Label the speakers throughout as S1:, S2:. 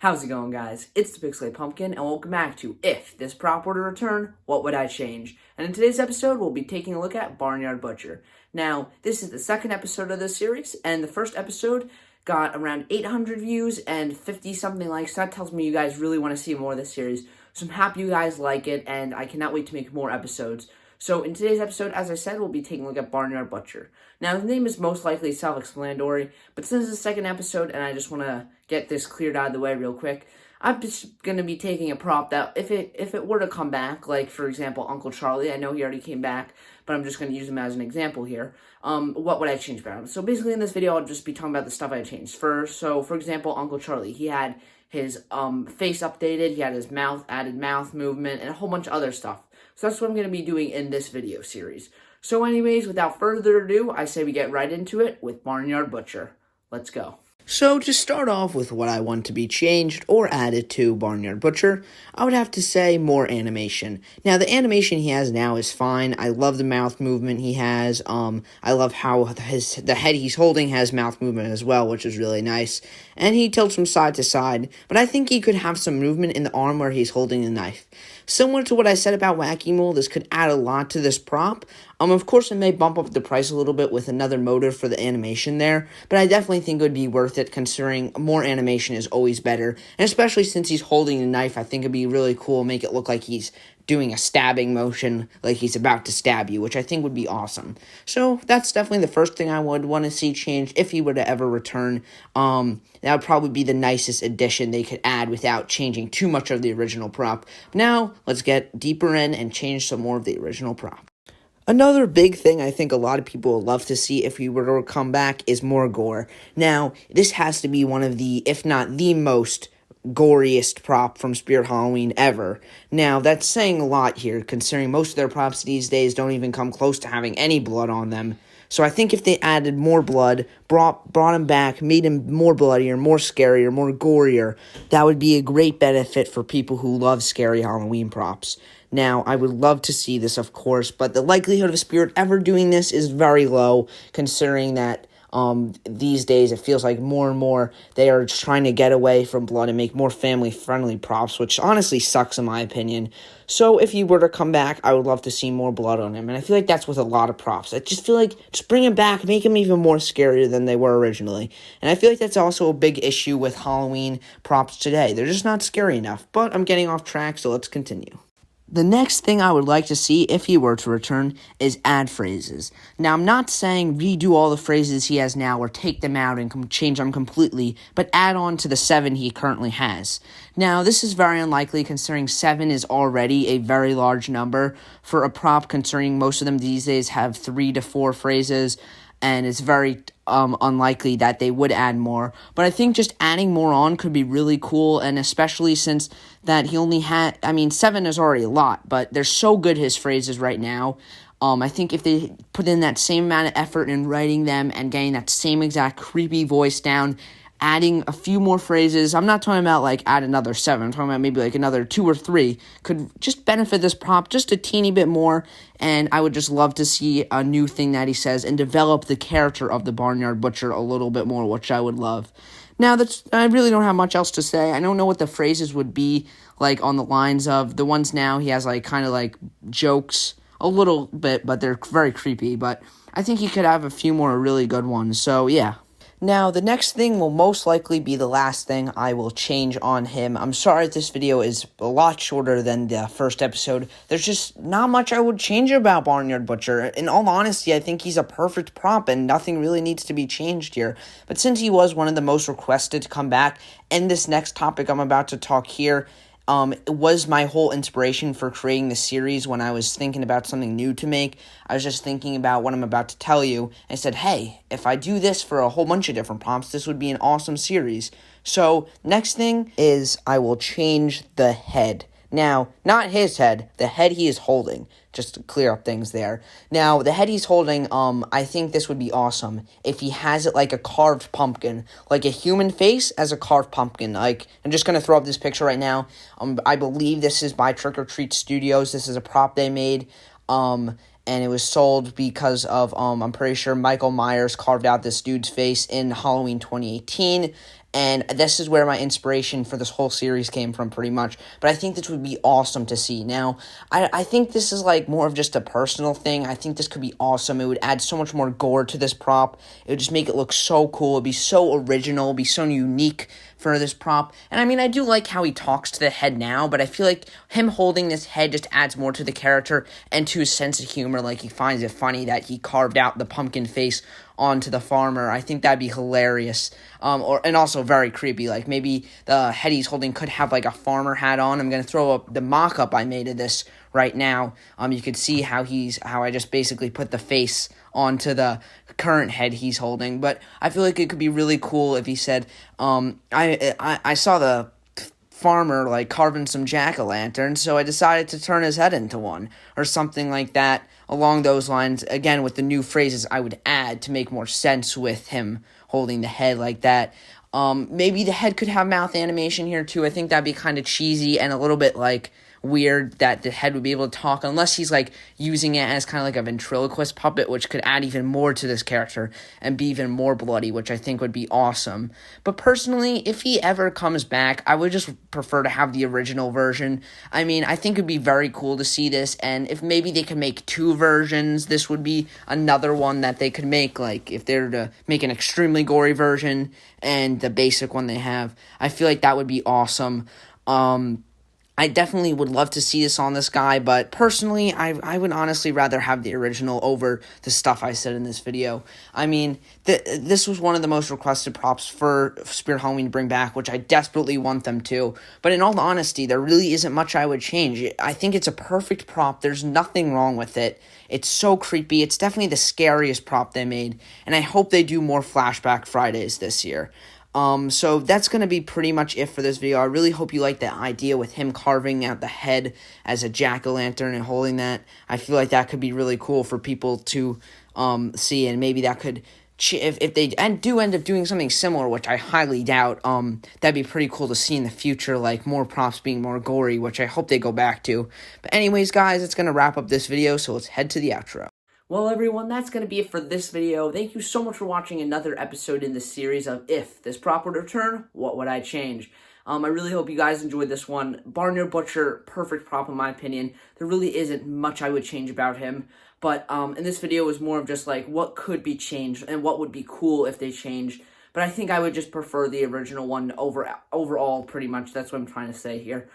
S1: How's it going, guys? It's the Pixelated Pumpkin, and welcome back to If This Prop Were to Return, What Would I Change? And in today's episode, we'll be taking a look at Barnyard Butcher. Now, this is the second episode of this series, and the first episode got around 800 views and 50-something likes. That tells me you guys really want to see more of this series. So I'm happy you guys like it, and I cannot wait to make more episodes. So in today's episode, as I said, we'll be taking a look at Barnyard Butcher. Now, the name is most likely self-explanatory, but since it's the second episode, and I just want to get this cleared out of the way real quick, I'm just going to be taking a prop that, if it were to come back, like, for example, Uncle Charlie, I know he already came back, but I'm just going to use him as an example here. What would I change about him? So basically in this video, I'll just be talking about the stuff I changed. For example, Uncle Charlie, he had his face updated, he had his added mouth movement, and a whole bunch of other stuff. So that's what I'm going to be doing in this video series. So anyways, without further ado, I say we get right into it with Barnyard Butcher. Let's go.
S2: So to start off with what I want to be changed or added to Barnyard Butcher, I would have to say more animation. Now, the animation he has now is fine. I love the mouth movement he has. I love how the head he's holding has mouth movement as well, which is really nice. And he tilts from side to side, but I think he could have some movement in the arm where he's holding the knife. Similar to what I said about Wacky Mole, this could add a lot to this prop. Of course, it may bump up the price a little bit with another motor for the animation there, but I definitely think it would be worth it considering more animation is always better, and especially since he's holding the knife, I think it'd be really cool, make it look like he's doing a stabbing motion, like he's about to stab you, which I think would be awesome. So that's definitely the first thing I would want to see changed if he were to ever return. That would probably be the nicest addition they could add without changing too much of the original prop. Now, let's get deeper in and change some more of the original prop. Another big thing I think a lot of people would love to see if we were to come back is more gore. Now, this has to be one of the, if not the most goriest prop from Spirit Halloween ever. Now, that's saying a lot here, considering most of their props these days don't even come close to having any blood on them. So I think if they added more blood, brought him back, made him more bloodier, more scarier, more gorier, that would be a great benefit for people who love scary Halloween props. Now, I would love to see this, of course, but the likelihood of Spirit ever doing this is very low, considering that these days it feels like more and more they are just trying to get away from blood and make more family-friendly props, which honestly sucks in my opinion. So if he were to come back, I would love to see more blood on him, and I feel like that's with a lot of props. I just feel like, just bring him back, make him even more scarier than they were originally. And I feel like that's also a big issue with Halloween props today. They're just not scary enough, but I'm getting off track, so let's continue. The next thing I would like to see, if he were to return, is add phrases. Now, I'm not saying redo all the phrases he has now or take them out and change them completely, but add on to the 7 he currently has. Now, this is very unlikely considering 7 is already a very large number for a prop, considering most of them these days have 3 to 4 phrases, and it's very unlikely that they would add more. But I think just adding more on could be really cool, and especially since that he only had, 7 is already a lot, but they're so good, his phrases right now. I think if they put in that same amount of effort in writing them and getting that same exact creepy voice down, adding a few more phrases, I'm not talking about like add another 7, I'm talking about maybe like another 2 or 3, could just benefit this prop just a teeny bit more, and I would just love to see a new thing that he says and develop the character of the Barnyard Butcher a little bit more, which I would love. Now, I really don't have much else to say. I don't know what the phrases would be like on the lines of the ones now. He has like kind of like jokes a little bit, but they're very creepy, but I think he could have a few more really good ones, so yeah. Now, the next thing will most likely be the last thing I will change on him. I'm sorry this video is a lot shorter than the first episode. There's just not much I would change about Barnyard Butcher. In all honesty, I think he's a perfect prop and nothing really needs to be changed here. But since he was one of the most requested to come back, and this next topic I'm about to talk here it was my whole inspiration for creating the series when I was thinking about something new to make. I was just thinking about what I'm about to tell you, and I said, hey, if I do this for a whole bunch of different prompts, this would be an awesome series. So, next thing is I will change the head. Now, not his head, the head he is holding, just to clear up things there. Now, the head he's holding, I think this would be awesome if he has it like a carved pumpkin, like a human face as a carved pumpkin. Like, I'm just going to throw up this picture right now. I believe this is by Trick or Treat Studios. This is a prop they made, and it was sold because of, I'm pretty sure Michael Myers carved out this dude's face in Halloween 2018, And this is where my inspiration for this whole series came from, pretty much. But I think this would be awesome to see. Now, I think this is like more of just a personal thing. I think this could be awesome. It would add so much more gore to this prop. It would just make it look so cool. It'd be so original. It'd be so unique for this prop. And I mean, I do like how he talks to the head now, but I feel like him holding this head just adds more to the character and to his sense of humor. Like, he finds it funny that he carved out the pumpkin face onto the farmer. I think that'd be hilarious. And also very creepy. Like, maybe the head he's holding could have like a farmer hat on. I'm gonna throw up the mock-up I made of this right now. You could see how I just basically put the face onto the current head he's holding. But I feel like it could be really cool if he said, I saw the farmer like carving some jack-o'-lanterns, so I decided to turn his head into one, or something like that along those lines, again with the new phrases I would add to make more sense with him holding the head like that. Maybe the head could have mouth animation here too. I think that'd be kind of cheesy and a little bit like weird that the head would be able to talk, unless he's like using it as kind of like a ventriloquist puppet, which could add even more to this character and be even more bloody, which I think would be awesome. But personally, if he ever comes back, I would just prefer to have the original version. I mean, I think it'd be very cool to see this, and if maybe they could make two versions, this would be another one that they could make. Like, if they're to make an extremely gory version and the basic one they have, I feel like that would be awesome. I definitely would love to see this on this guy, but personally, I would honestly rather have the original over the stuff I said in this video. I mean, this was one of the most requested props for Spirit Halloween to bring back, which I desperately want them to. But in all honesty, there really isn't much I would change. I think it's a perfect prop. There's nothing wrong with it. It's so creepy. It's definitely the scariest prop they made, and I hope they do more Flashback Fridays this year. So that's going to be pretty much it for this video. I really hope you like that idea with him carving out the head as a jack-o'-lantern and holding that. I feel like that could be really cool for people to see, and maybe that could, if they do end up doing something similar, which I highly doubt, that'd be pretty cool to see in the future, like more props being more gory, which I hope they go back to. But anyways, guys, it's going to wrap up this video, so let's head to the outro.
S1: Well, everyone, that's going to be it for this video. Thank you so much for watching another episode in the series of If This Prop Were to Return, What Would I Change? I really hope you guys enjoyed this one. Barnyard Butcher, perfect prop in my opinion. There really isn't much I would change about him. But in this video, it was more of just like what could be changed and what would be cool if they changed. But I think I would just prefer the original one overall, pretty much. That's what I'm trying to say here.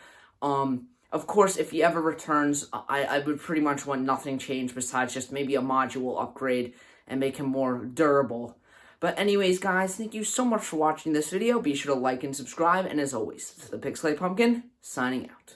S1: Of course, if he ever returns, I would pretty much want nothing changed besides just maybe a module upgrade and make him more durable. But anyways, guys, thank you so much for watching this video. Be sure to like and subscribe. And as always, this is the Pixelate Pumpkin, signing out.